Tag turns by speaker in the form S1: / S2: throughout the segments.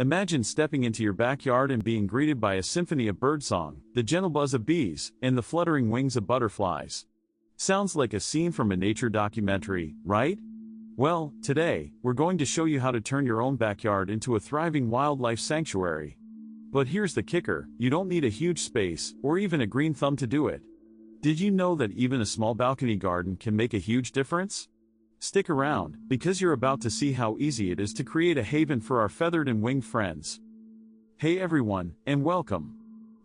S1: Imagine stepping into your backyard and being greeted by a symphony of birdsong, the gentle buzz of bees, and the fluttering wings of butterflies. Sounds like a scene from a nature documentary, right? Well, today, we're going to show you how to turn your own backyard into a thriving wildlife sanctuary. But here's the kicker, you don't need a huge space, or even a green thumb to do it. Did you know that even a small balcony garden can make a huge difference? Stick around, because you're about to see how easy it is to create a haven for our feathered and winged friends. Hey everyone, and welcome.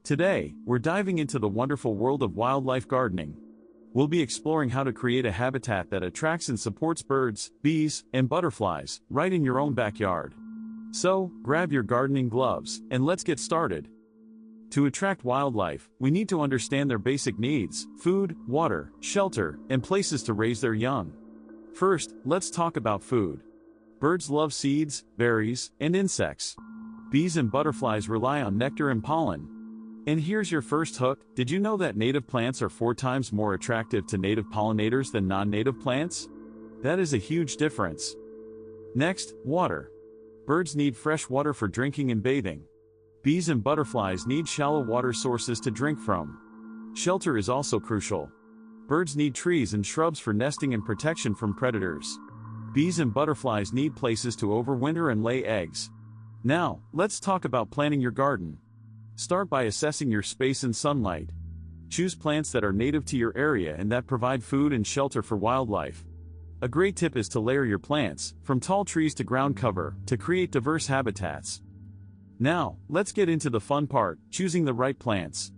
S1: Today, we're diving into the wonderful world of wildlife gardening. We'll be exploring how to create a habitat that attracts and supports birds, bees, and butterflies, right in your own backyard. So, grab your gardening gloves, and let's get started. To attract wildlife, we need to understand their basic needs: food, water, shelter, and places to raise their young. First, let's talk about food. Birds love seeds, berries, and insects. Bees and butterflies rely on nectar and pollen. And here's your first hook: did you know that native plants are 4 times more attractive to native pollinators than non-native plants? That is a huge difference. Next, water. Birds need fresh water for drinking and bathing. Bees and butterflies need shallow water sources to drink from. Shelter is also crucial. Birds need trees and shrubs for nesting and protection from predators. Bees and butterflies need places to overwinter and lay eggs. Now, let's talk about planting your garden. Start by assessing your space and sunlight. Choose plants that are native to your area and that provide food and shelter for wildlife. A great tip is to layer your plants, from tall trees to ground cover, to create diverse habitats. Now, let's get into the fun part: choosing the right plants.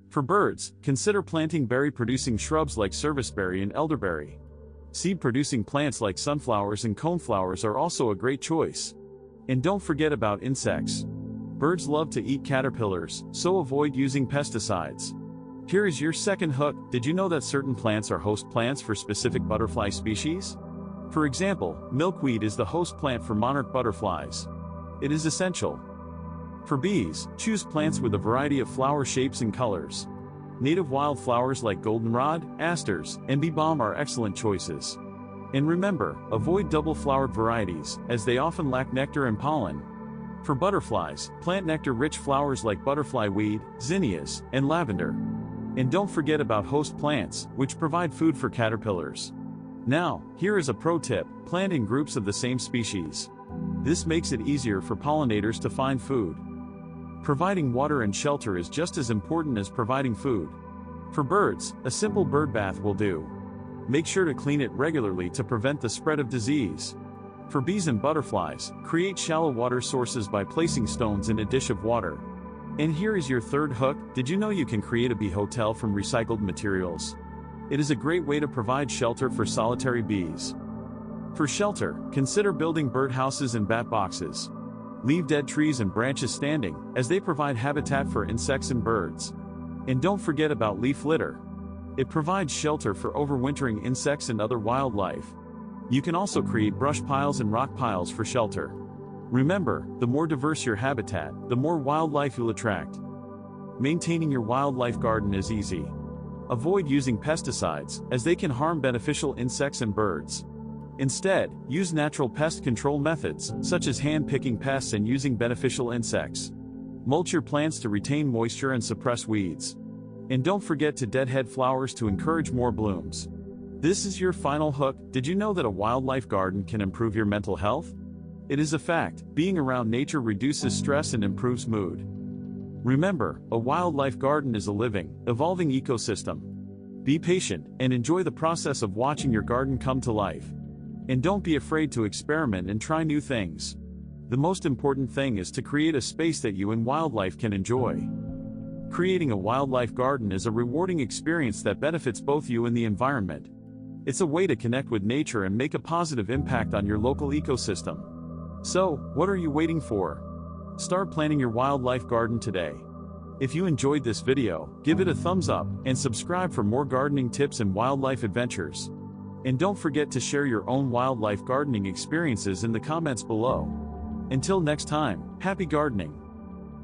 S1: For birds, consider planting berry-producing shrubs like serviceberry and elderberry. Seed-producing plants like sunflowers and coneflowers are also a great choice. And don't forget about insects. Birds love to eat caterpillars, so avoid using pesticides. Here is your second hook: did you know that certain plants are host plants for specific butterfly species? For example, milkweed is the host plant for monarch butterflies. It is essential. For bees, choose plants with a variety of flower shapes and colors. Native wildflowers like goldenrod, asters, and bee balm are excellent choices. And remember, avoid double-flowered varieties, as they often lack nectar and pollen. For butterflies, plant nectar-rich flowers like butterfly weed, zinnias, and lavender. And don't forget about host plants, which provide food for caterpillars. Now, here is a pro tip: plant in groups of the same species. This makes it easier for pollinators to find food. Providing water and shelter is just as important as providing food. For birds, a simple bird bath will do. Make sure to clean it regularly to prevent the spread of disease. For bees and butterflies, create shallow water sources by placing stones in a dish of water. And here is your third hook: did you know you can create a bee hotel from recycled materials? It is a great way to provide shelter for solitary bees. For shelter, consider building birdhouses and bat boxes. Leave dead trees and branches standing, as they provide habitat for insects and birds. And don't forget about leaf litter. It provides shelter for overwintering insects and other wildlife. You can also create brush piles and rock piles for shelter. Remember, the more diverse your habitat, the more wildlife you'll attract. Maintaining your wildlife garden is easy. Avoid using pesticides, as they can harm beneficial insects and birds. Instead, use natural pest control methods, such as hand-picking pests and using beneficial insects. Mulch your plants to retain moisture and suppress weeds. And don't forget to deadhead flowers to encourage more blooms. This is your final hook: did you know that a wildlife garden can improve your mental health? It is a fact, being around nature reduces stress and improves mood. Remember, a wildlife garden is a living, evolving ecosystem. Be patient, and enjoy the process of watching your garden come to life. And don't be afraid to experiment and try new things. The most important thing is to create a space that you and wildlife can enjoy. Creating a wildlife garden is a rewarding experience that benefits both you and the environment. It's a way to connect with nature and make a positive impact on your local ecosystem. So, what are you waiting for? Start planning your wildlife garden today. If you enjoyed this video, give it a thumbs up, and subscribe for more gardening tips and wildlife adventures. And don't forget to share your own wildlife gardening experiences in the comments below. Until next time, happy gardening!